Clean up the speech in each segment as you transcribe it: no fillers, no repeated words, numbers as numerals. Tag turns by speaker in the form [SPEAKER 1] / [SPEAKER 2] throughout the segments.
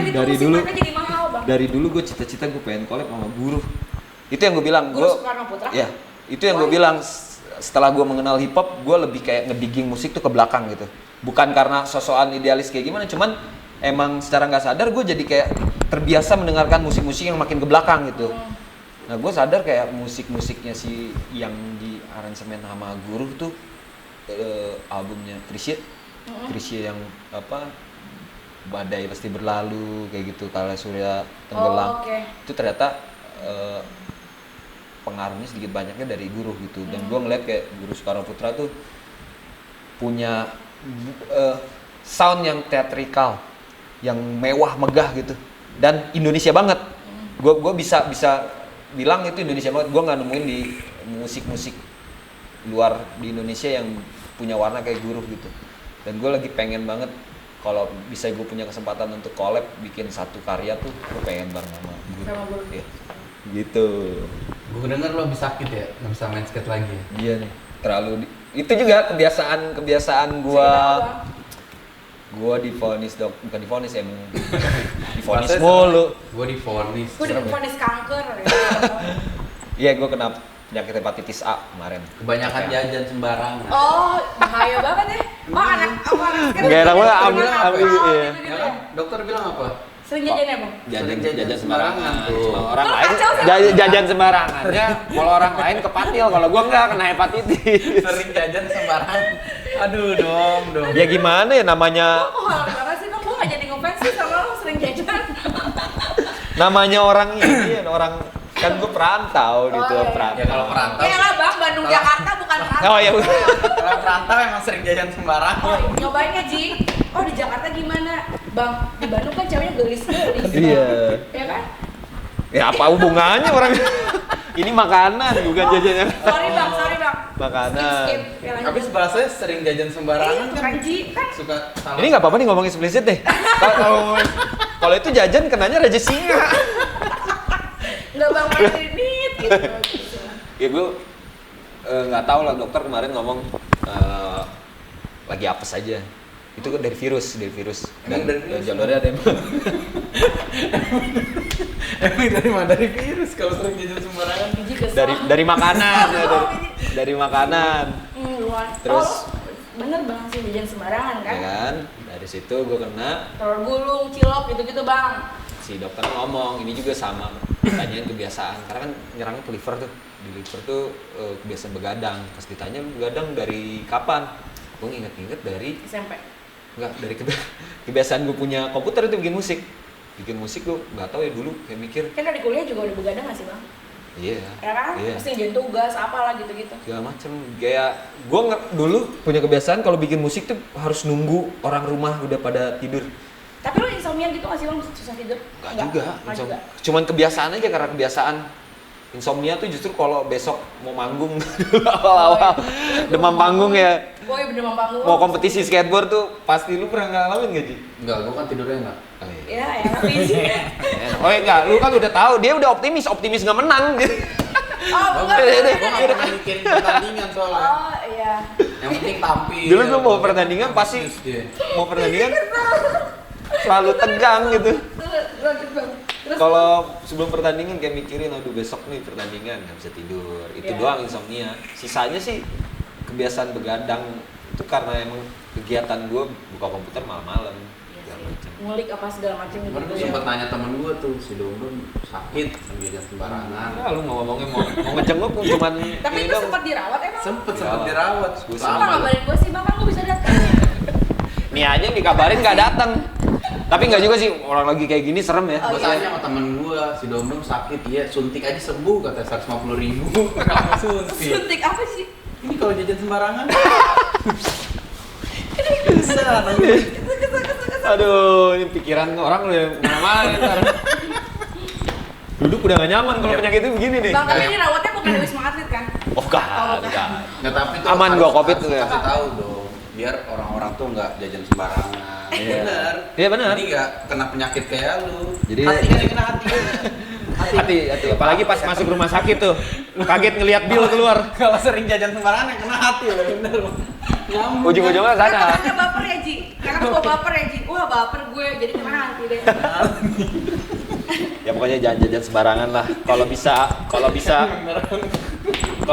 [SPEAKER 1] gitu
[SPEAKER 2] dari
[SPEAKER 1] musik
[SPEAKER 2] dulu
[SPEAKER 1] mereka jadi mahal, Bang.
[SPEAKER 2] dari dulu gue cita-cita gue pengen collab sama guru. Itu yang gue bilang,
[SPEAKER 1] Guru Soekarno Putra?
[SPEAKER 2] ya itu yang gue bilang. Setelah gue mengenal hip hop, gue lebih kayak ngedigging musik tuh ke belakang gitu. Bukan karena sosokan idealis kayak gimana, cuman emang secara nggak sadar gue jadi kayak terbiasa mendengarkan musik-musik yang makin ke belakang gitu. Nah gue sadar kayak musik-musiknya si yang di aransemen sama guru tuh albumnya Krisye yang apa badai pasti berlalu kayak gitu, Kala Surya Tenggelam. Itu ternyata pengaruhnya sedikit banyaknya dari guru gitu. Dan gue ngeliat kayak Guru Soekarno Putra tuh punya sound yang teatrikal, yang mewah megah gitu, dan Indonesia banget. Gue bisa bilang itu Indonesia banget. Gue nggak nemuin di musik-musik luar di Indonesia yang punya warna kayak guru gitu. Dan gue lagi pengen banget kalau bisa gue punya kesempatan untuk collab bikin satu karya tuh, gue pengen bareng sama guru. Ya, gitu.
[SPEAKER 3] Gue denger lo habis sakit ya, nggak bisa main skate lagi ya?
[SPEAKER 2] Iya nih, itu juga kebiasaan gua divonis bukan divonis emang divonis mulu.
[SPEAKER 3] Gua divonis
[SPEAKER 1] kanker ya.
[SPEAKER 2] Iya, gua kena penyakit hepatitis A kemarin.
[SPEAKER 3] Kebanyakan jajan sembarangan.
[SPEAKER 1] Oh, bahaya banget ya. Oh, anak
[SPEAKER 2] Nggak enak banget, iya.
[SPEAKER 3] Ya kan? Dokter bilang apa?
[SPEAKER 1] Sering jajan ya, Bang?
[SPEAKER 2] Jajan sembarangan
[SPEAKER 3] tuh.
[SPEAKER 2] Orang lain jajan sembarangannya, kalau orang lain kepatil, kalau gua enggak kena hepatitis.
[SPEAKER 3] Sering jajan sembarangan. Aduh, dong.
[SPEAKER 2] Ya gimana ya namanya?
[SPEAKER 1] Kok hal banget sih, Bang? Gua nggak jadi ngefans sih sama lo sering jajan.
[SPEAKER 2] Namanya orang ini, orang kan gue perantau gitu,
[SPEAKER 1] iya.
[SPEAKER 2] perantau.
[SPEAKER 3] Ya kalau perantau.
[SPEAKER 1] Ya lah, Bang, Bandung Jakarta bukan perantau.
[SPEAKER 2] Oh ya udah.
[SPEAKER 3] Kalau perantau emang sering jajan sembarangan.
[SPEAKER 1] Oh, nyobain ya, Ji. Oh, di Jakarta gimana? Bang, di Bandung kan ceweknya gelis-gelis.
[SPEAKER 2] Iya.
[SPEAKER 1] Ya kan?
[SPEAKER 2] Ya apa hubungannya orang ini makanan bukan jajannya.
[SPEAKER 1] Sorry, Bang.
[SPEAKER 2] Makanan.
[SPEAKER 1] Skip. Ya, lanjut.
[SPEAKER 3] Tapi sebelah saya sering jajan sembarangan
[SPEAKER 1] Kan, Ji, kan.
[SPEAKER 3] suka salah.
[SPEAKER 2] Ini nggak apa-apa nih ngomong eksplisit deh. Kalau itu jajan kenanya Raja Singa.
[SPEAKER 1] Nggak Bang, main gitu.
[SPEAKER 2] Ya gue nggak tahu lah, dokter kemarin ngomong lagi apes aja. Itu kan dari virus.
[SPEAKER 3] Emang dari virus?
[SPEAKER 2] Jalurnya ada emang.
[SPEAKER 3] Emang dari mana? Dari virus kalau sering jajan sembarangan.
[SPEAKER 1] Biji kesel.
[SPEAKER 2] Dari makanan ya, dari makanan.
[SPEAKER 1] Luar.
[SPEAKER 2] Terus
[SPEAKER 1] bener Bang sih jajan sembarangan kan?
[SPEAKER 2] ya kan, dari situ gue kena.
[SPEAKER 1] Telur gulung, cilok gitu-gitu Bang.
[SPEAKER 2] Si dokter ngomong ini juga sama, tanyain kebiasaan karena kan nyerangnya ke liver tuh. Di liver tuh kebiasaan begadang. Pas ditanya begadang dari kapan? Gue inget dari
[SPEAKER 1] SMP.
[SPEAKER 2] Enggak, dari kebiasaan gue punya komputer itu bikin musik gue nggak tahu ya dulu kayak mikir.
[SPEAKER 1] Kan dari kuliah juga udah begadang nggak sih Bang?
[SPEAKER 2] Iya.
[SPEAKER 1] Ya kan?
[SPEAKER 2] Iya.
[SPEAKER 1] Pasti ngerjain tugas apalah gitu-gitu.
[SPEAKER 2] Segala macem. Kayak gue dulu punya kebiasaan kalau bikin musik tuh harus nunggu orang rumah udah pada tidur.
[SPEAKER 1] Tapi lo insomnia gitu nggak sih Bang? Susah tidur?
[SPEAKER 2] Enggak juga.
[SPEAKER 1] Nggak juga.
[SPEAKER 2] Cuman kebiasaan aja karena kebiasaan. Insomnia tuh justru kalau besok mau manggung awal-awal demam panggung ya.
[SPEAKER 1] Oh iya demam panggung.
[SPEAKER 2] Mau kompetisi skateboard tuh pasti lu pernah ngalamin gak Ji?
[SPEAKER 3] Enggak, gua kan tidurnya enggak.
[SPEAKER 2] Oh, iya.
[SPEAKER 1] Ya, tapi sih.
[SPEAKER 2] Oh enggak, lu kan udah tahu dia udah optimis nggak menang gitu.
[SPEAKER 1] Oh,
[SPEAKER 3] Gua
[SPEAKER 1] enggak.
[SPEAKER 3] nggak pernah mikirin pertandingan soalnya.
[SPEAKER 1] Oh, iya.
[SPEAKER 3] Yang penting tampil.
[SPEAKER 2] Dulu gua mau pertandingan pasti mau pertandingan selalu tegang gitu.
[SPEAKER 1] Lanjut Bang. Terus
[SPEAKER 2] Kalau sebelum pertandingan kayak mikirin aduh besok nih pertandingan nggak bisa tidur. Itu doang insomnia. Sisanya sih kebiasaan begadang itu karena emang kegiatan gue buka komputer malam-malam.
[SPEAKER 1] ngulik apa segala macam gitu.
[SPEAKER 3] Kemarin gue sempet nanya temen gue tuh, si Dondon sakit, jajan sembarangan.
[SPEAKER 2] Nah, lu mau ngomongin mau ngejenguk cuman
[SPEAKER 1] Tapi itu sempat dirawat emang?
[SPEAKER 3] Sempet dirawat.
[SPEAKER 1] Kenapa ngabarin gue sih, Bang? Kan gue bisa datang.
[SPEAKER 2] nih aja yang dikabarin nggak datang. Tapi nggak juga sih, orang lagi kayak gini serem ya.
[SPEAKER 3] Gue tanya sama temen gue, si Dondon sakit, iya suntik aja sembuh, katanya 150.000. Kenapa suntik?
[SPEAKER 1] Suntik apa sih?
[SPEAKER 3] Ini kalau jajan sembarangan. Bisa,
[SPEAKER 2] Aduh, ini pikiran orang lu yang mana ntar. Duduk udah gak nyaman kalau penyakit itu begini nih.
[SPEAKER 1] Bang, tapi ini rawatnya bukan di Wisma Atlet kan?
[SPEAKER 2] Oh, enggak.
[SPEAKER 3] Nggak, tapi tuh
[SPEAKER 2] Aman
[SPEAKER 3] harus-
[SPEAKER 2] gua Covid
[SPEAKER 3] harus
[SPEAKER 2] tuh ya.
[SPEAKER 3] Kasih tahu dong, biar orang-orang tuh nggak jajan sembarangan.
[SPEAKER 2] Iya.
[SPEAKER 3] Bener.
[SPEAKER 2] Iya, bener.
[SPEAKER 3] Jadi nggak kena penyakit kayak lu.
[SPEAKER 2] Jadi-
[SPEAKER 3] hati kan yang kena hati.
[SPEAKER 2] Hati, apalagi pas masuk rumah sakit tuh. Kaget ngelihat bil keluar.
[SPEAKER 3] Kalau sering jajan sembarangan yang kena hati loh, bener.
[SPEAKER 2] Ujung-ujungnya ke sana.
[SPEAKER 1] Kakaknya baper ya Ji, kakak gua baper ya Ji, wah baper gue, jadi kemana nanti deh.
[SPEAKER 2] Ya pokoknya jangan jajan sembarangan lah. Kalau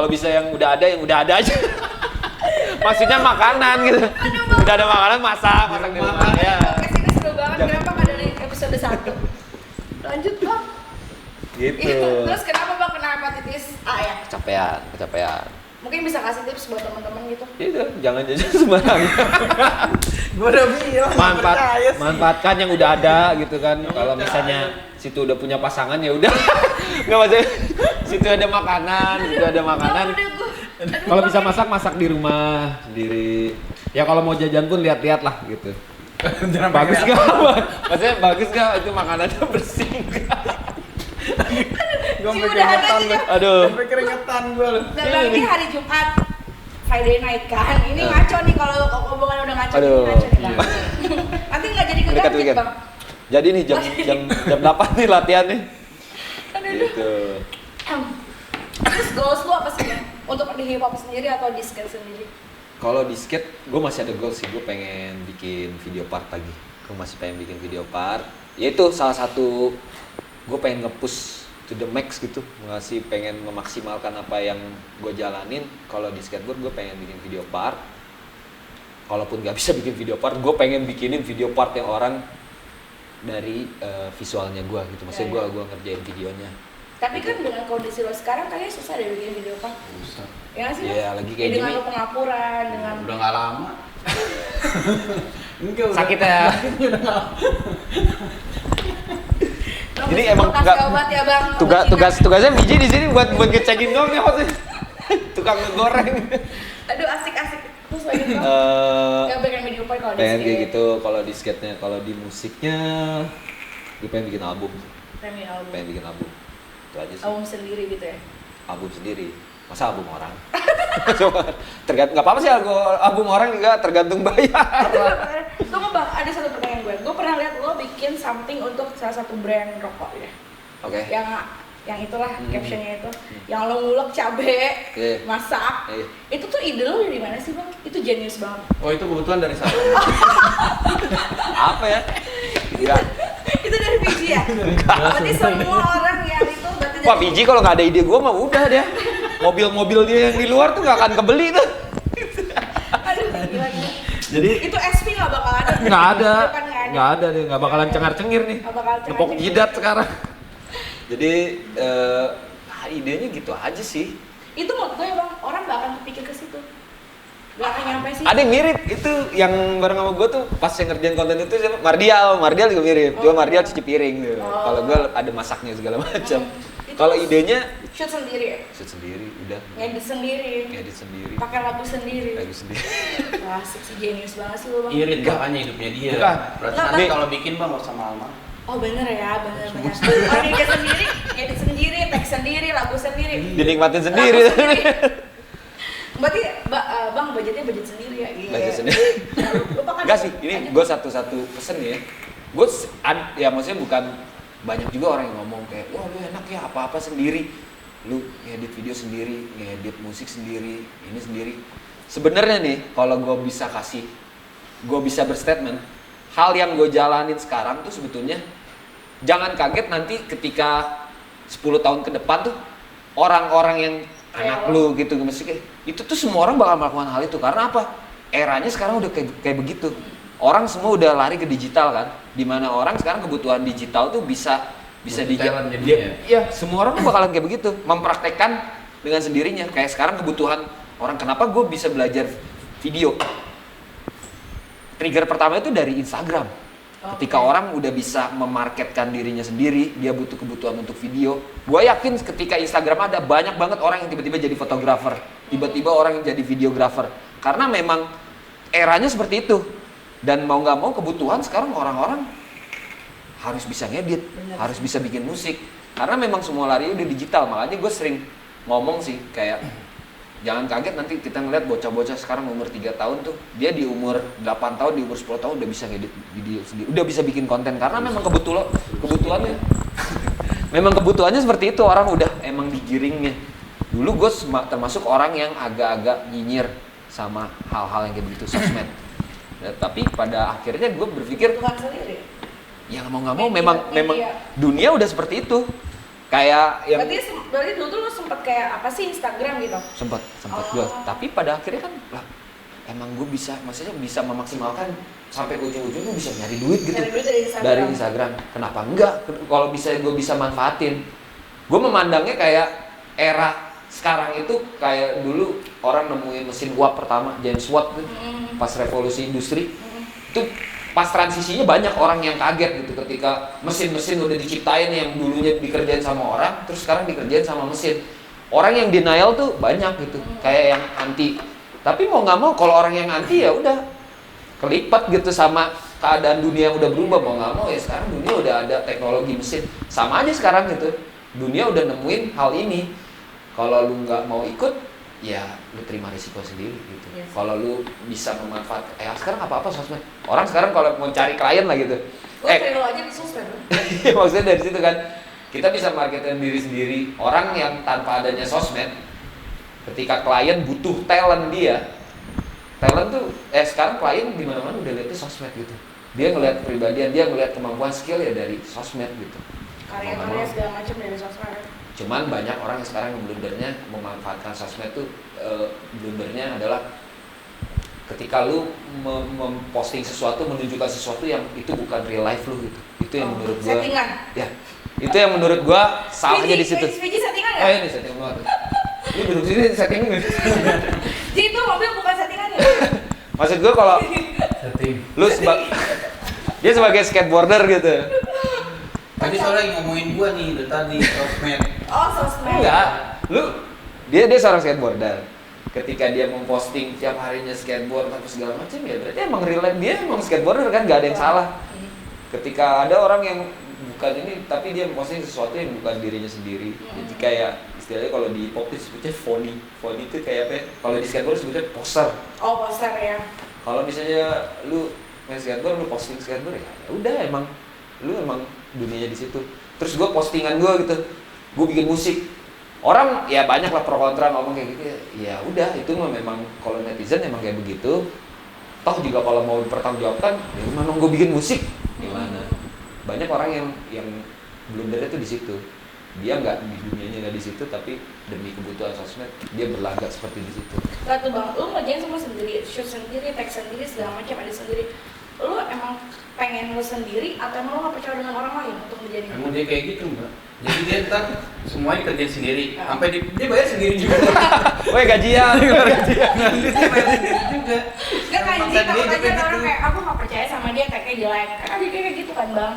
[SPEAKER 2] bisa yang udah ada aja. Maksudnya makanan gitu. Udah ada makanan masak di rumah ya.
[SPEAKER 1] Podcast ini seru banget, kenapa nggak dari episode 1? Lanjut Bang.
[SPEAKER 2] Gitu.
[SPEAKER 1] Terus kenapa Bang kena hepatitis A ya?
[SPEAKER 2] Kecapean.
[SPEAKER 1] Mungkin bisa kasih tips buat teman-teman gitu.
[SPEAKER 2] Itu jangan jajan sembarangan.
[SPEAKER 3] Gua udah bilang.
[SPEAKER 2] Manfaatkan yang udah ada gitu kan. Kalau misalnya situ udah punya pasangan ya udah. Enggak maksudnya situ ada makanan.
[SPEAKER 1] Udah gue.
[SPEAKER 2] Kalau bisa masak di rumah sendiri. Ya kalau mau jajan pun lihat-lihat lah gitu. Bagus gak? Maksudnya bagus gak itu makanannya bersih gak?
[SPEAKER 3] Gua
[SPEAKER 1] Ci,
[SPEAKER 3] sampai
[SPEAKER 1] udah ada
[SPEAKER 3] keringetan
[SPEAKER 1] Ci,
[SPEAKER 3] gua.
[SPEAKER 2] Aduh.
[SPEAKER 3] Sampai keringetan gua lu.
[SPEAKER 1] Dan Bang ini hari Jumat, Friday night kan. Ini ngaco nih kalau omongan udah ngaco.
[SPEAKER 2] Aduh.
[SPEAKER 1] Ini ngaco nih Bang. Nanti nggak jadi
[SPEAKER 2] Dekat
[SPEAKER 1] keganjit
[SPEAKER 2] weekend.
[SPEAKER 1] Bang.
[SPEAKER 2] Jadi nih jam 8 nih latihan nih.
[SPEAKER 1] Aduh.
[SPEAKER 2] Gitu.
[SPEAKER 1] Terus goals lu apa sih Bang? Untuk di hip hop sendiri atau di skate sendiri?
[SPEAKER 2] Kalau di skate, gue masih ada goal sih. Gue pengen bikin video part lagi. Gue masih pengen bikin video part. Yaitu salah satu gue pengen nge-push to the max gitu. Pengen memaksimalkan apa yang gue jalanin. Kalau di skateboard gue pengen bikin video part. Kalaupun gak bisa bikin video part, gue pengen bikinin video part yang orang dari visualnya gue gitu. Maksudnya gue ngerjain videonya.
[SPEAKER 1] Tapi kan dengan kondisi lo sekarang kayaknya susah deh bikin video Bang.
[SPEAKER 3] Susah.
[SPEAKER 1] Ya nggak sih?
[SPEAKER 2] Iya,
[SPEAKER 1] Bang?
[SPEAKER 2] lagi kayak
[SPEAKER 1] Dengan
[SPEAKER 2] gini.
[SPEAKER 1] lo pengapuran, dengan
[SPEAKER 3] Udah nggak lama. Enggak,
[SPEAKER 2] Sakit ya.
[SPEAKER 1] Lo
[SPEAKER 2] Jadi
[SPEAKER 1] mesti
[SPEAKER 2] emang
[SPEAKER 1] kasih
[SPEAKER 2] nggak-
[SPEAKER 1] obat ya Bang. obat
[SPEAKER 2] Tugasnya biji di sini buat ngecekin doang nih maksudnya. Tukang ngegoreng.
[SPEAKER 1] Cina. Aduh asik-asik. Terus lagi Bang. Gak bikin video part kalau di
[SPEAKER 2] Pengen
[SPEAKER 1] skate.
[SPEAKER 2] kayak gitu kalau di skate-nya, kalau di musiknya gue pengen bikin album. Pengen bikin album. Itu aja sih.
[SPEAKER 1] Album sendiri gitu ya.
[SPEAKER 2] Album sendiri. Masa album orang? Tergantung, nggak apa-apa sih album orang juga tergantung bayar.
[SPEAKER 1] Tunggu Bang, ada satu pertanyaan gue. Gue pernah lihat lo bikin something untuk salah satu brand rokok ya.
[SPEAKER 2] Oke.
[SPEAKER 1] Yang itulah captionnya itu. Yang lo ngulek cabe,
[SPEAKER 2] Iya.
[SPEAKER 1] masak.
[SPEAKER 2] Iya.
[SPEAKER 1] Itu tuh ide lo dari mana sih Bang? Itu jenius banget.
[SPEAKER 3] Oh itu kebetulan dari saya.
[SPEAKER 2] Apa ya? Enggak.
[SPEAKER 1] Itu dari biji ya? Berarti semua orang yang itu berarti
[SPEAKER 2] Wah,
[SPEAKER 1] dari
[SPEAKER 2] biji kalau nggak ada ide gue mah udah deh. Mobil-mobil dia yang di luar tuh nggak akan kebeli tuh.
[SPEAKER 1] Aduh, gila.
[SPEAKER 2] Jadi
[SPEAKER 1] Itu SP nggak bakal ada.
[SPEAKER 2] nggak ada,
[SPEAKER 1] Depan
[SPEAKER 2] nggak ada deh, nggak bakalan cengar-cengir nih.
[SPEAKER 1] Nggak bakal cengar-cengir.
[SPEAKER 2] Nepok jidat sekarang. Jadi idenya gitu aja sih.
[SPEAKER 1] Itu menurut gue Bang, orang nggak akan pikir ke situ. Nggak akan nyampe sih.
[SPEAKER 2] Ada yang mirip itu yang bareng sama gue tuh pas yang ngerjain konten itu siapa? Mardial juga mirip. Cuma Mardial cuci piring gitu. Kalau gue ada masaknya segala macam.
[SPEAKER 1] Itu
[SPEAKER 2] Kalau idenya
[SPEAKER 1] shoot sendiri ya?
[SPEAKER 2] shoot sendiri, udah.
[SPEAKER 1] Ngedit sendiri.
[SPEAKER 2] Ngedit sendiri.
[SPEAKER 1] Pakai lagu sendiri.
[SPEAKER 2] Lagu sendiri.
[SPEAKER 1] Wah, asik sih, jenius banget sih lo Bang.
[SPEAKER 3] Irit makanya hidupnya dia.
[SPEAKER 2] Bukan.
[SPEAKER 3] Berarti
[SPEAKER 1] Nggak,
[SPEAKER 3] nanti
[SPEAKER 2] Bang.
[SPEAKER 3] kalau bikin bang nggak usah mahal-mahal.
[SPEAKER 1] Oh bener ya, bener. Oh dia sendiri, edit sendiri, tag sendiri, lagu sendiri.
[SPEAKER 2] Dinikmatin sendiri.
[SPEAKER 1] Lagu sendiri. Berarti Bang budgetnya budget sendiri ya? Iya.
[SPEAKER 2] Budget sendiri.
[SPEAKER 1] Lupa kan?
[SPEAKER 2] Enggak sih, ini gue satu-satu pesen ya. Gue ya maksudnya bukan banyak juga orang yang ngomong kayak, wah lu enak ya apa-apa sendiri. Lu ngedit video sendiri, ngedit musik sendiri, ini sendiri. Sebenarnya nih, kalau gue bisa berstatement, hal yang gue jalanin sekarang tuh sebetulnya jangan kaget nanti ketika 10 tahun ke depan tuh orang-orang yang anak lu gitu mesti itu tuh semua orang bakal melakukan hal itu karena apa? Eranya sekarang udah kayak begitu. Orang semua udah lari ke digital kan, dimana orang sekarang kebutuhan digital tuh bisa
[SPEAKER 3] Multi-talent jadinya.
[SPEAKER 2] Iya, semua orang tuh bakalan kayak begitu, mempraktekkan dengan sendirinya. Kayak sekarang kebutuhan orang, kenapa gue bisa belajar video? Trigger pertama itu dari Instagram. Ketika orang udah bisa memarketkan dirinya sendiri, dia butuh kebutuhan untuk video. Gue yakin ketika Instagram ada banyak banget orang yang tiba-tiba jadi fotografer, tiba-tiba orang yang jadi videografer. Karena memang eranya seperti itu. Dan mau nggak mau kebutuhan sekarang orang-orang harus bisa ngedit, harus bisa bikin musik. Karena memang semua lari udah digital. Makanya gue sering ngomong sih kayak jangan kaget nanti kita ngeliat bocah-bocah sekarang umur 3 tahun tuh dia di umur 8 tahun, di umur 10 tahun udah bisa ngedit video sendiri, udah bisa bikin konten karena memang kebutuhannya memang kebutuhannya seperti itu, orang udah emang digiringnya. Dulu gue termasuk orang yang agak-agak nyinyir sama hal-hal yang kayak begitu sosmed. Nah, tapi pada akhirnya gue berpikir
[SPEAKER 1] Tuhan sendiri.
[SPEAKER 2] ya mau nggak mau
[SPEAKER 1] Media,
[SPEAKER 2] memang
[SPEAKER 1] media.
[SPEAKER 2] dunia udah seperti itu. Kayak yang
[SPEAKER 1] Berarti dulu tuh lu sempet kayak apa sih Instagram gitu?
[SPEAKER 2] sempat
[SPEAKER 1] Oh.
[SPEAKER 2] gue, tapi pada akhirnya kan lah emang gue maksudnya bisa memaksimalkan sampai ujung-ujungnya bisa nyari duit gitu
[SPEAKER 1] Cari duit dari Instagram.
[SPEAKER 2] dari Instagram. Kenapa enggak? Kalau bisa gue bisa manfaatin. Gue memandangnya kayak era sekarang itu kayak dulu orang nemuin mesin uap pertama, James Watt tuh, pas revolusi industri. Itu pas transisinya banyak orang yang kaget gitu ketika mesin-mesin udah diciptain yang dulunya dikerjain sama orang, terus sekarang dikerjain sama mesin. Orang yang denial tuh banyak gitu, kayak yang anti. Tapi mau nggak mau kalau orang yang anti ya udah kelipat gitu sama keadaan dunia yang udah berubah. Mau nggak mau ya sekarang dunia udah ada teknologi mesin. Sama aja sekarang gitu, dunia udah nemuin hal ini. Kalau lu nggak mau ikut, ya lu terima risiko sendiri gitu.
[SPEAKER 1] Yes.
[SPEAKER 2] Kalau lu bisa memanfaatkan, sekarang apa sosmed. Orang sekarang kalau mau cari klien lah gitu.
[SPEAKER 1] Gue cari lo aja di sosmed.
[SPEAKER 2] Maksudnya dari situ kan kita bisa marketin diri sendiri. Orang yang tanpa adanya sosmed, ketika klien butuh talent tuh sekarang klien di mana-mana udah lihatnya sosmed gitu. Dia ngelihat kepribadian, dia ngelihat kemampuan skill ya dari sosmed gitu.
[SPEAKER 1] Karya-karya segala macam dari sosmed.
[SPEAKER 2] Cuman banyak orang yang sekarang blundernya memanfaatkan sosmed tuh blundernya adalah ketika lu memposting sesuatu, menunjukkan sesuatu yang itu bukan real life lu gitu. Itu yang menurut gua
[SPEAKER 1] settingan.
[SPEAKER 2] ya. Itu yang menurut gua salahnya di situ.
[SPEAKER 1] Fiji settingan
[SPEAKER 2] Oh
[SPEAKER 1] nggak?
[SPEAKER 2] ini settingan banget. Lu duduk sini settingan gitu.
[SPEAKER 1] Jadi itu mobil bukan settingan ya?
[SPEAKER 2] Maksud gua kalau
[SPEAKER 3] Setting.
[SPEAKER 2] lu dia sebagai skateboarder gitu.
[SPEAKER 3] Tadi soalnya lagi ngomongin gua nih dari tadi sosmed.
[SPEAKER 1] Oh sosmed.
[SPEAKER 2] Enggak. Dia seorang skateboarder. Ketika dia memposting tiap harinya skateboard atau segala macam ya berarti emang real life dia emang skateboarder kan, nggak ada yang salah. Ketika ada orang yang bukan ini tapi dia memposting sesuatu yang bukan dirinya sendiri. Jadi kayak istilahnya kalau di pop itu sebutnya phony. Phony itu kayak apa ya? Kalau di skateboard sebutnya poser.
[SPEAKER 1] Oh poster ya.
[SPEAKER 2] Kalau misalnya lu main skateboard, lu posting skateboard ya udah emang lu emang dunianya di situ. Terus gue postingan gue gitu, gue bikin musik. Orang ya banyak lah pro kontra ngomong kayak gitu ya udah itu mah memang kalau netizen emang kayak begitu. Toh juga kalau mau dipertanggungjawabkan ya gimana gue bikin musik gimana. Banyak orang yang blundernya tuh di situ. Dia nggak di dunianya nggak di situ tapi demi kebutuhan sosmed dia berlagak seperti di situ.
[SPEAKER 1] Lihat tuh bang, lu ngerjain semua sendiri, shoot sendiri, tag sendiri, segala macam ada sendiri. Lu emang pengen lu sendiri atau emang lu nggak percaya dengan orang lain untuk menjadi
[SPEAKER 3] Emang dia kayak gitu mbak. Jadi dia ntar semuanya dikerjain sendiri. Sampai dia bayar sendiri juga.
[SPEAKER 2] Woi gajian.
[SPEAKER 3] Dia bayar sendiri juga.
[SPEAKER 1] Nggak kan,
[SPEAKER 3] Emang
[SPEAKER 1] jadi
[SPEAKER 3] kan dia
[SPEAKER 1] takut aja
[SPEAKER 3] juga
[SPEAKER 1] ada orang
[SPEAKER 3] gitu.
[SPEAKER 1] kayak aku nggak percaya sama dia tagnya jelek. Karena dia kayak gitu kan bang.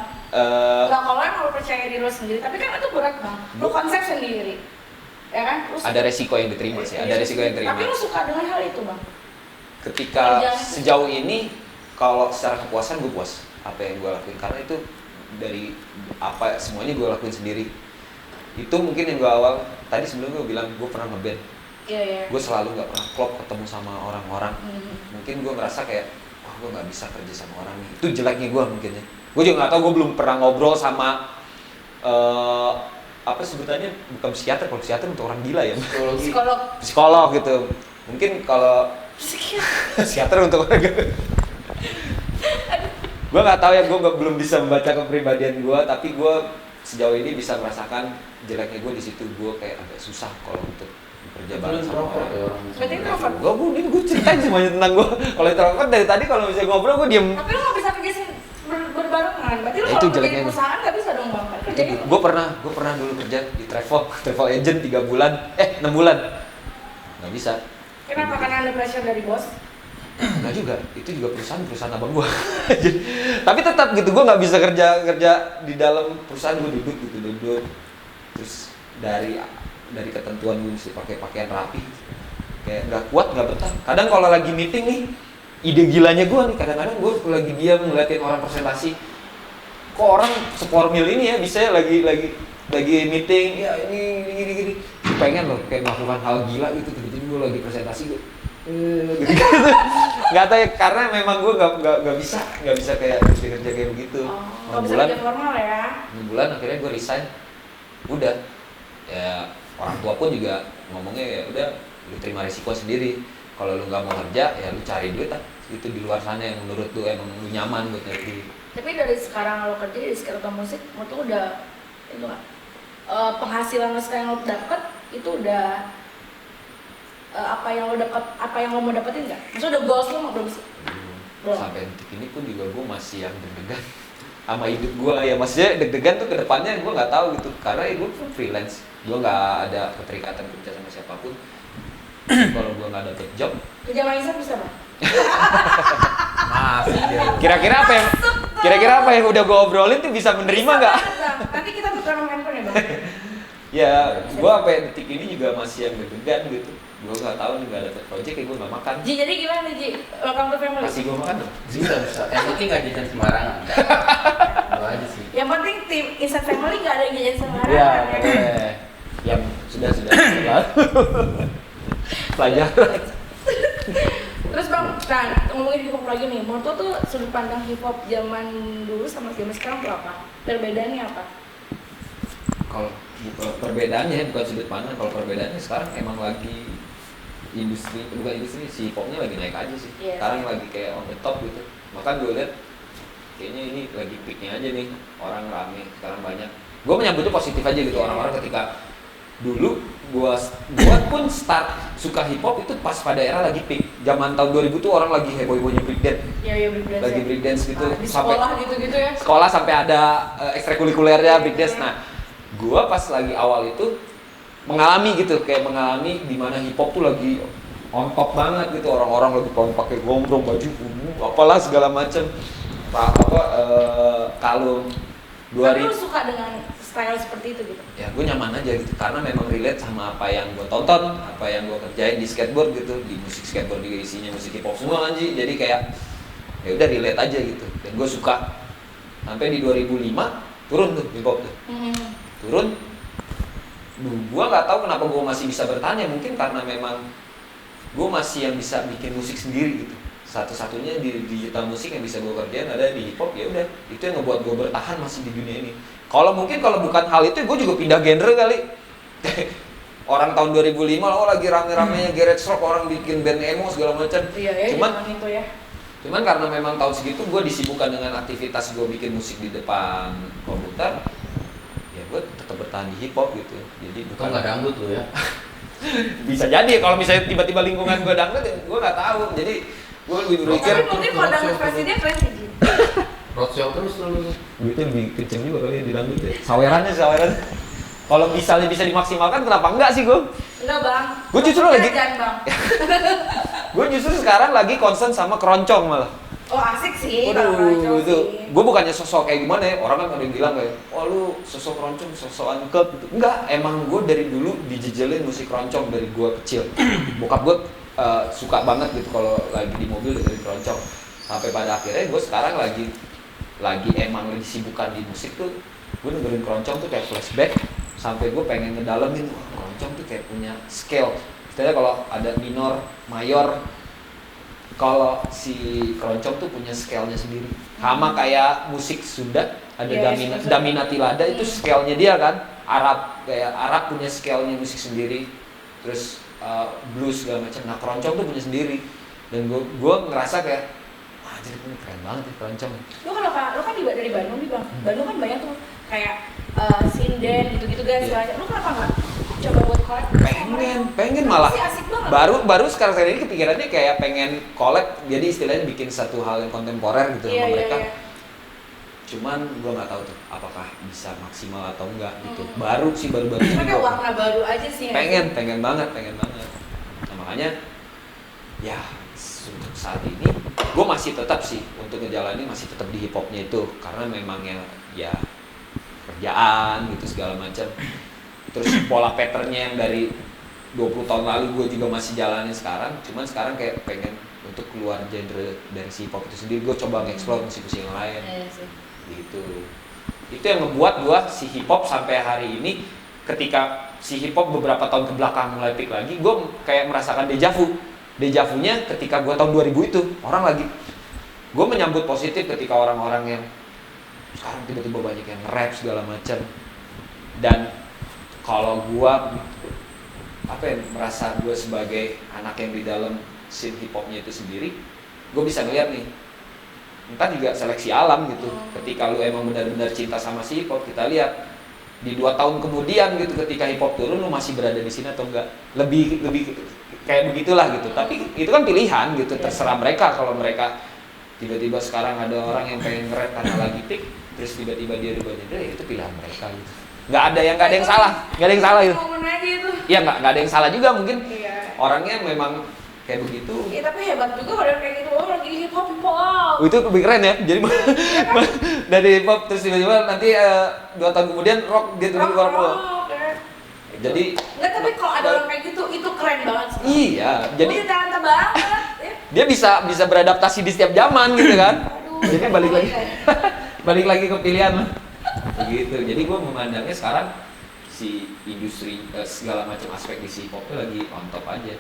[SPEAKER 1] Nggak kalau emang lu percaya diri lu sendiri, tapi kan itu berat bang. Lu konsep sendiri, ya kan? Lu
[SPEAKER 2] Ada resiko yang diterima sih, ada resiko yang diterima.
[SPEAKER 1] Tapi lu suka dengan hal itu bang?
[SPEAKER 2] Ketika sejauh ini kalau secara kepuasan gue puas apa yang gue lakuin karena itu dari apa semuanya gue lakuin sendiri. Itu mungkin yang gue awal tadi sebelum gue bilang gue pernah ngeband.
[SPEAKER 1] Iya.
[SPEAKER 2] Gue selalu nggak pernah klop ketemu sama orang-orang. Mungkin gue ngerasa kayak wah gue nggak bisa kerja sama orang nih. Itu jeleknya gue mungkin ya. Gue juga nggak tahu, gue belum pernah ngobrol sama apa sebutannya, bukan psikiater, kalau psikiater untuk orang gila ya. Psikolog gitu. Mungkin kalau psikiater untuk orang gila. Gue nggak tahu ya, gue belum bisa membaca kepribadian gue, tapi gue sejauh ini bisa merasakan jeleknya gue di situ. Gue kayak agak susah kalau untuk bekerja bareng sama orang.
[SPEAKER 1] Berarti introvert?
[SPEAKER 2] Gue ceritain semuanya tentang gue. Kalau introvert dari tadi kalau misalnya ngobrol gue diem.
[SPEAKER 1] Tapi lu nggak bisa kerja berbarengan. Berarti lu
[SPEAKER 2] Ya, itu
[SPEAKER 1] kalau kerja
[SPEAKER 2] jeleknya
[SPEAKER 1] di
[SPEAKER 2] itu.
[SPEAKER 1] perusahaan nggak bisa dong bang. Kerja di
[SPEAKER 2] Gue pernah dulu kerja di travel agent 3 bulan, 6 bulan. Nggak bisa.
[SPEAKER 1] Kenapa? Karena ada pressure dari bos.
[SPEAKER 2] Enggak juga, itu juga perusahaan abang gua. Tapi tetap gitu, gua nggak bisa kerja di dalam perusahaan. Gua duduk. Terus dari ketentuan gua mesti pakai pakaian rapi, kayak nggak kuat, nggak betah. Kadang kalau lagi meeting nih, ide gilanya gua nih, kadang-kadang gua lagi diam ngeliatin orang presentasi. Kok orang seformil ini ya bisa ya lagi meeting, ya ini pengen loh kayak melakukan hal gila gitu. Jadi gua lagi presentasi gua gitu. Nggak tahu ya, karena memang gue nggak bisa kayak kerja kayak begitu. 6
[SPEAKER 1] Nggak bisa
[SPEAKER 2] bulan
[SPEAKER 1] kerja formal ya.
[SPEAKER 2] 6 bulan akhirnya gue resign. Udah ya orang tua pun juga ngomongnya ya udah lu terima risiko sendiri. Kalau lu nggak mau kerja ya lu cari duit lah itu di luar sana yang menurut lu emang lu nyaman buat nyari duit.
[SPEAKER 1] Tapi dari sekarang lo kerja di sekitar musik, menurut lo udah itu nggak penghasilan lo sekarang lo dapet itu udah apa yang lo mau dapetin nggak? Maksudnya udah goals lo belum sih? Belum.
[SPEAKER 2] Sampai detik ini pun juga gue masih yang deg-degan sama hidup gue ya, maksudnya deg-degan tuh kedepannya gue nggak tahu gitu karena gue pun freelance, gue nggak ada keterikatan kerja sama siapapun. Kalau gue nggak dapet job,
[SPEAKER 1] Kerja sama Isan bisa nggak?
[SPEAKER 3] Masih dia.
[SPEAKER 2] Kira-kira apa yang udah gue obrolin tuh bisa menerima nggak?
[SPEAKER 1] Nanti kita tukeran handphone ya bang.
[SPEAKER 2] Ya, gue sampai detik ini juga masih yang deg-degan gitu. Gue nggak tahu nih nggak dapet project, ya gue nggak makan.
[SPEAKER 1] Ji, jadi gimana nih Ji? Welcome to family.
[SPEAKER 2] Kasih gue makan dong.
[SPEAKER 3] Bisa. Yang penting nggak jajan sembarangan. Itu aja sih.
[SPEAKER 1] Yang penting tim Isan family nggak ada yang jajan sembarangan.
[SPEAKER 2] Ya,
[SPEAKER 1] ya kan?
[SPEAKER 2] boleh. Yang sudah. Pelajaran.
[SPEAKER 1] Terus bang, nah ngomongin hip hop lagi nih, menurut lo tuh sudut pandang hip hop zaman dulu sama zaman sekarang tuh apa? Perbedaannya apa?
[SPEAKER 2] Kalau perbedaannya bukan sudut pandang, kalau perbedaannya sekarang emang lagi bukan industri si hip hopnya lagi naik aja sih.
[SPEAKER 1] Yes.
[SPEAKER 2] Sekarang lagi kayak on the top gitu. Maka gue lihat kayaknya ini lagi peaknya aja nih, orang rame sekarang banyak. Gue menyambutnya positif aja gitu, orang-orang ketika dulu gua pun start suka hip hop itu pas pada era lagi peak. Zaman tahun 2000 tuh orang lagi heboh-hebohnya breakdance.
[SPEAKER 1] Iya breakdance.
[SPEAKER 2] Lagi breakdance gitu
[SPEAKER 1] Di
[SPEAKER 2] sampai
[SPEAKER 1] sekolah gitu-gitu ya.
[SPEAKER 2] sekolah sampai ada ekstrakurikulernya breakdance. Nah, gua pas lagi awal itu mengalami di mana hip hop tuh lagi on top banget gitu, orang-orang lagi pakai gombrong, baju ungu, apalah segala macem. Kalung.
[SPEAKER 1] Tapi lu suka dengan style seperti itu gitu?
[SPEAKER 2] Ya gue nyaman aja gitu karena memang relate sama apa yang gue tonton, apa yang gue kerjain di skateboard gitu, di musik skateboard juga isinya musik hip hop semua kan sih, jadi kayak ya udah relate aja gitu dan gue suka. Sampai di 2005 turun tuh hip hop tuh, turun. Gue nggak tahu kenapa gue masih bisa bertahan, ya mungkin karena memang gue masih yang bisa bikin musik sendiri gitu. Satu-satunya di digital musik yang bisa gue kerjain ada di hip hop, ya udah itu yang ngebuat gue bertahan masih di dunia ini. Kalau bukan hal itu gue juga pindah genre kali. Orang tahun 2005 lagi rame-ramenya garage rock, orang bikin band emo segala macam.
[SPEAKER 1] Iya, itu ya.
[SPEAKER 2] Cuman karena memang tahun segitu gue disibukkan dengan aktivitas gue bikin musik di depan komputer, ya gue tetap bertahan di hip hop gitu. Jadi bukan
[SPEAKER 3] nggak dangdut lo ya.
[SPEAKER 2] Bisa jadi kalau misalnya tiba-tiba lingkungan gue dangdut, ya gue nggak tahu. Jadi gue lebih berpikir.
[SPEAKER 1] Tapi mungkin kalau dangdut presiden keren sih.
[SPEAKER 3] Roadshow terus lu.
[SPEAKER 2] Duitnya lebih kenceng juga kali di dangdut ya. Sawerannya. Kalau misalnya bisa dimaksimalkan, kenapa enggak sih gue?
[SPEAKER 1] Enggak bang.
[SPEAKER 2] Gue justru lagi.
[SPEAKER 1] Bang.
[SPEAKER 2] Gue justru sekarang lagi concern sama keroncong malah.
[SPEAKER 1] Oh asik sih.
[SPEAKER 2] Waduh, itu. Gue bukannya sosok kayak gimana ya. Orang kan ada yang bilang kayak, wah lu sosok keroncong, sosok ankep gitu. Enggak, emang gue dari dulu dijejelin musik keroncong dari gue kecil. Bokap gue suka banget gitu kalau lagi di mobil dengerin keroncong. Sampai pada akhirnya gue sekarang lagi emang lagi sibukan di musik tuh. Gue dengerin keroncong tuh kayak flashback. Sampai gue pengen ngedalemin, wah keroncong tuh kayak punya scale. Istilahnya kalau ada minor, mayor, kalau si keroncong tuh punya scale-nya sendiri. Sama kayak musik Sunda, ada Daminati Lada itu scale-nya dia kan. Arab punya scale-nya musik sendiri. Terus blues segala macam. Nah keroncong tuh punya sendiri. Dan gue ngerasa kayak, wah jadi punya keren banget ya keroncong.
[SPEAKER 1] Lo kan dari Bandung nih bang. Bandung kan banyak tuh kayak sinden gitu-gitu guys. Lo kenapa nggak coba buat collab?
[SPEAKER 2] Pengen malah.
[SPEAKER 1] Asik banget.
[SPEAKER 2] Baru sekarang ini kepikirannya kayak pengen collab, jadi istilahnya bikin satu hal yang kontemporer gitu sama mereka. Iya. Cuman gue nggak tahu tuh apakah bisa maksimal atau enggak gitu. Baru ini.
[SPEAKER 1] Kayak warna baru aja sih.
[SPEAKER 2] Pengen banget. Nah, makanya ya untuk saat ini gue masih tetap sih untuk ngejalanin masih tetap di hip hopnya itu karena memang ya kerjaan gitu segala macam. Terus pola patternnya yang dari 20 tahun lalu gue juga masih jalanin sekarang. Cuman sekarang kayak pengen untuk keluar genre dari si hip hop itu sendiri. Gue coba nge-explore musik-musik yang lain. Gitu. Itu yang ngebuat gue si hip hop sampai hari ini, ketika si hip hop beberapa tahun kebelakang mulai peak lagi, gue kayak merasakan deja vu-nya ketika gue tahun 2000 itu orang lagi. Gue menyambut positif ketika orang-orang yang sekarang tiba-tiba banyak yang rap segala macam. Dan kalau gue merasa gue sebagai anak yang di dalam scene hip hopnya itu sendiri, gue bisa ngeliat nih, entah juga seleksi alam gitu. Ketika lu emang benar-benar cinta sama si hip hop, kita lihat di 2 tahun kemudian gitu, ketika hip hop turun lu masih berada di sini atau enggak, lebih kayak begitulah gitu. Tapi itu kan pilihan gitu, terserah mereka. Kalau mereka tiba-tiba sekarang ada orang yang pengen nge-rap karena lagi pick, terus tiba-tiba dia rubah genre, ya itu pilihan mereka gitu. Nggak ada yang salah gitu. Iya, nggak ada yang salah juga, mungkin orangnya memang kayak begitu.
[SPEAKER 1] Iya, tapi hebat juga orang kayak gitu, lagi hip hop.
[SPEAKER 2] Itu lebih keren ya. Jadi dari hip hop terus tiba-tiba nanti 2 tahun kemudian rock dia turun ke rock. Jadi
[SPEAKER 1] enggak, tapi kalau ada orang kayak gitu itu keren banget sih.
[SPEAKER 2] Iya, jadi
[SPEAKER 1] talenta banget ya.
[SPEAKER 2] Dia bisa beradaptasi di setiap zaman gitu kan. Jadi balik lagi ke pilihan begitu. Jadi gue memandangnya sekarang si industri segala macam aspek di hip hop itu lagi on top aja.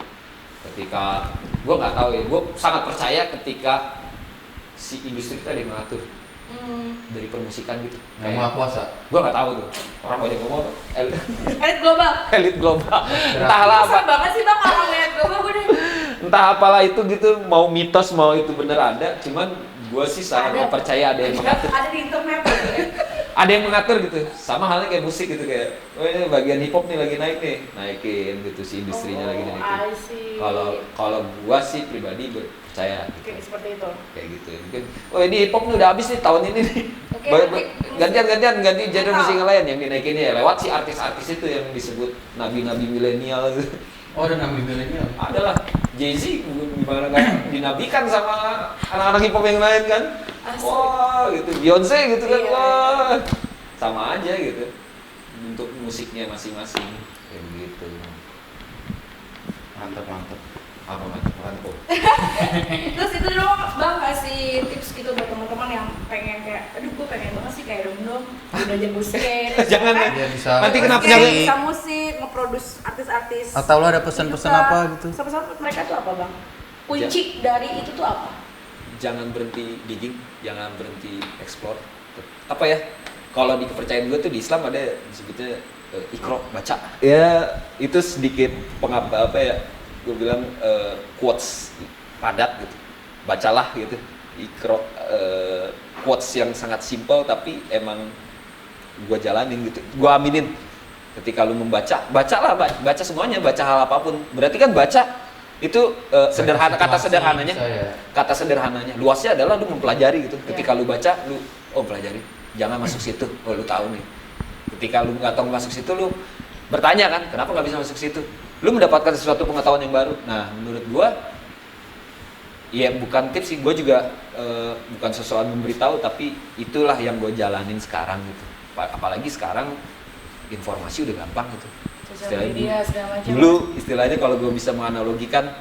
[SPEAKER 2] Ketika gue nggak tahu ya, gue sangat percaya ketika si industri kita ada yang mengatur dari permusikan gitu.
[SPEAKER 3] Yang maha kuasa.
[SPEAKER 2] Gue nggak tahu tuh, orang banyak ngomong
[SPEAKER 1] Elit global.
[SPEAKER 2] elit global. Entahlah apa.
[SPEAKER 1] Susah banget sih bang kalau ngeliat global gue deh.
[SPEAKER 2] Entah apalah itu gitu, mau mitos mau itu bener ada, cuman gue sih sangat percaya ada yang mengatur.
[SPEAKER 1] Ada di internet gitu ya.
[SPEAKER 2] Ada yang mengatur gitu, sama halnya kayak musik gitu, kayak oh ini bagian hip hop nih lagi naik nih, naikin gitu si industrinya lagi naikin. Kalau gua sih pribadi percaya gitu.
[SPEAKER 1] Oke, seperti itu.
[SPEAKER 2] Kayak gitu. Mungkin oh ini hip hop nih udah habis nih tahun ini nih. Ganti genre musik yang lain yang dinaikin ya lewat si artis-artis itu yang disebut nabi-nabi milenial gitu.
[SPEAKER 3] Oh, ada nabi milenial.
[SPEAKER 2] Adalah Jay-Z gimana kan dinabikan sama anak-anak hip hop yang lain kan. Wah gitu, Beyonce gitu kan, wah sama aja gitu untuk musiknya masing-masing kayak begitu.
[SPEAKER 3] Mantap.
[SPEAKER 2] Apa mantap?
[SPEAKER 1] Terus itu dong bang kasih tips gitu buat teman-teman yang pengen kayak, aduh gue pengen banget sih kayak dong udah jago skate.
[SPEAKER 2] Jangan
[SPEAKER 1] kan?
[SPEAKER 3] Ya, bisa.
[SPEAKER 2] Nanti kenapa
[SPEAKER 1] Skate,
[SPEAKER 2] jangan?
[SPEAKER 1] bisa musik, nge-produce artis-artis.
[SPEAKER 3] Atau lo ada pesan-pesan apa gitu?
[SPEAKER 1] Pesan mereka tuh apa bang? Kunci dari itu tuh apa?
[SPEAKER 2] Jangan berhenti digging, jangan berhenti explore. Apa ya? Kalau di kepercayaan gue tuh di Islam ada disebutnya ikro, baca. Ya itu sedikit apa ya? Gue bilang quotes padat gitu. Bacalah gitu. Ikro quotes yang sangat simple tapi emang gue jalanin gitu. Gue aminin. Ketika lu membaca, bacalah, baca semuanya, baca hal apapun. Berarti kan baca itu sederhana, kata sederhananya luasnya adalah lu mempelajari gitu. Ketika lu baca lu pelajari, jangan masuk situ, lu tahu nih. Ketika lu nggak tahu masuk situ, lu bertanya kan kenapa nggak bisa masuk situ, lu mendapatkan sesuatu pengetahuan yang baru. Nah menurut gua ya bukan tips sih, gua juga bukan sesuatu memberitahu, tapi itulah yang gua jalanin sekarang gitu. Apalagi sekarang informasi udah gampang gitu.
[SPEAKER 1] Sosial media segala macam.
[SPEAKER 2] Dulu istilahnya kalau gue bisa menganalogikan,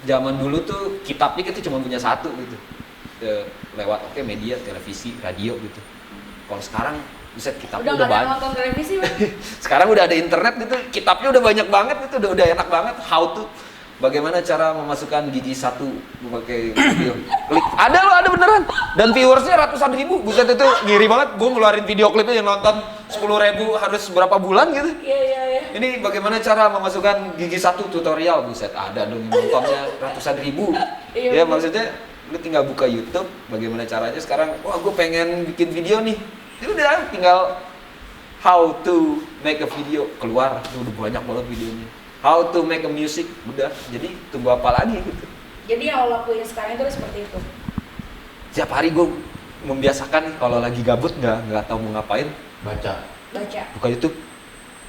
[SPEAKER 2] zaman dulu tuh kitabnya kita cuma punya satu gitu, lewat media, televisi, radio gitu. Kalau sekarang buset kitabnya udah banyak.
[SPEAKER 1] Nonton televisi.
[SPEAKER 2] Sekarang udah ada internet gitu, kitabnya udah banyak banget gitu, udah enak banget. How to, bagaimana cara memasukkan gigi satu pakai video klik, ada beneran, dan viewersnya ratusan ribu. Buset itu ngiri banget, gue ngeluarin video klipnya yang nonton 10.000 harus berapa bulan gitu.
[SPEAKER 1] Iya.
[SPEAKER 2] Ini bagaimana cara memasukkan gigi satu tutorial, buset ada dong nontonnya ratusan ribu. Ya maksudnya lu tinggal buka YouTube, bagaimana caranya sekarang, wah gue pengen bikin video nih, ya udah tinggal how to make a video, keluar udah banyak banget videonya. How to make a music, udah, jadi tunggu apa lagi gitu.
[SPEAKER 1] Jadi yang lo lakuin sekarang itu seperti itu?
[SPEAKER 2] Setiap hari gue membiasakan kalau lagi gabut nggak tahu mau ngapain,
[SPEAKER 1] baca,
[SPEAKER 2] buka YouTube,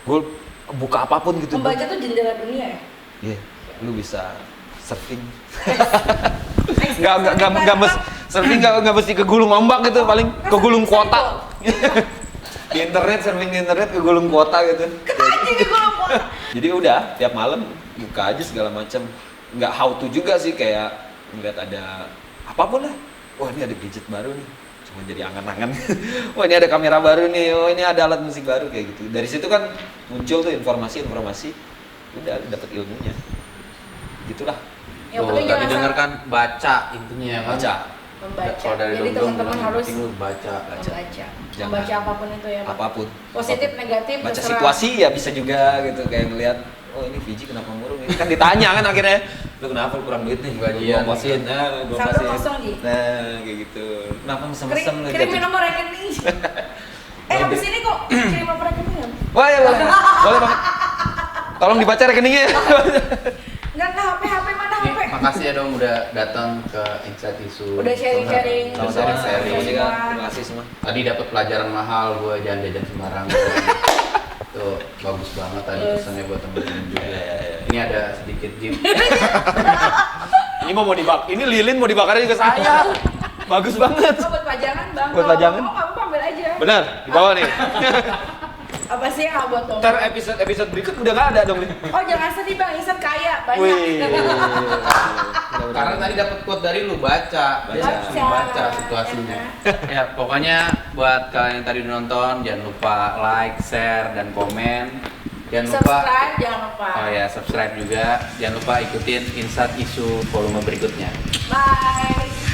[SPEAKER 2] gue buka apapun gitu.
[SPEAKER 1] Membaca tuh jendela dunia ya?
[SPEAKER 2] Iya, lu bisa surfing. nggak mesti ke gulung ombak gitu, paling ke gulung kuota. Di internet, surfing di internet ke gulung kuota gitu. Jadi udah tiap malam buka aja segala macam. Nggak how to juga sih, kayak ngeliat ada apapun lah. Wah ini ada gadget baru nih, cuma jadi angan-angan. Wah ini ada kamera baru nih, oh ini ada alat musik baru kayak gitu. Dari situ kan muncul tuh informasi, udah dapet ilmunya. Gitulah.
[SPEAKER 1] Yang penting
[SPEAKER 3] tadi dengar kan baca intinya ya kan.
[SPEAKER 1] Membaca.
[SPEAKER 3] Kalau dari
[SPEAKER 1] Jadi teman-teman harus
[SPEAKER 3] baca.
[SPEAKER 1] Membaca apapun itu ya, Pak.
[SPEAKER 2] Apapun.
[SPEAKER 1] Positif, negatif,
[SPEAKER 2] baca
[SPEAKER 1] terserah.
[SPEAKER 2] situasi ya bisa juga gitu, kayak ngelihat oh ini Fiji kenapa murung ini, kan ditanya kan akhirnya Lu kenapa kurang duit nih?
[SPEAKER 3] Gajian.
[SPEAKER 2] Gua kosin, gua
[SPEAKER 1] Saldo
[SPEAKER 2] kasih.
[SPEAKER 1] kosong, Ji.
[SPEAKER 2] Nah, kayak gitu. Kenapa mesem-mesem lu?
[SPEAKER 1] Kirimin nomor rekening. Habis ini kok kirim nomor rekening nggak?
[SPEAKER 2] Wah, ya boleh. Boleh banget. Tolong dibaca rekeningnya.
[SPEAKER 1] Enggak, HP mana
[SPEAKER 3] Nih,
[SPEAKER 1] HP?
[SPEAKER 3] makasih ya dong udah datang ke Insight Isu.
[SPEAKER 1] Udah sharing-sharing.
[SPEAKER 3] Udah
[SPEAKER 2] Sama-sama.
[SPEAKER 3] sharing-sharing.
[SPEAKER 2] Terima kasih, Kak. Terima kasih semua.
[SPEAKER 3] Tadi dapat pelajaran mahal, gue jangan jajan sembarangan. Tuh bagus banget tadi pesannya buat temen-temen juga. Ini ada sedikit jeep.
[SPEAKER 2] Ini mau dibakar. Ini lilin mau dibakarin ke saya. Bagus banget.
[SPEAKER 1] Oh, buat pajangan, Bang.
[SPEAKER 2] Buat pajangan?
[SPEAKER 1] Kalau mau kamu ambil aja.
[SPEAKER 2] Benar, di bawah nih.
[SPEAKER 1] Apa sih yang nggak buat dong?
[SPEAKER 2] Ntar episode berikut udah nggak ada dong nih.
[SPEAKER 1] Oh, jangan sedih, Bang. Ihsan kaya, banyak.
[SPEAKER 2] Wih.
[SPEAKER 3] Karena tadi dapat quote dari lu baca. Baca situasinya. Ya, pokoknya buat kalian yang tadi udah nonton jangan lupa like, share dan komen. Jangan lupa
[SPEAKER 1] Subscribe, jangan lupa.
[SPEAKER 3] Oh ya, subscribe juga. Jangan lupa ikutin Insight Isu volume berikutnya.
[SPEAKER 1] Bye.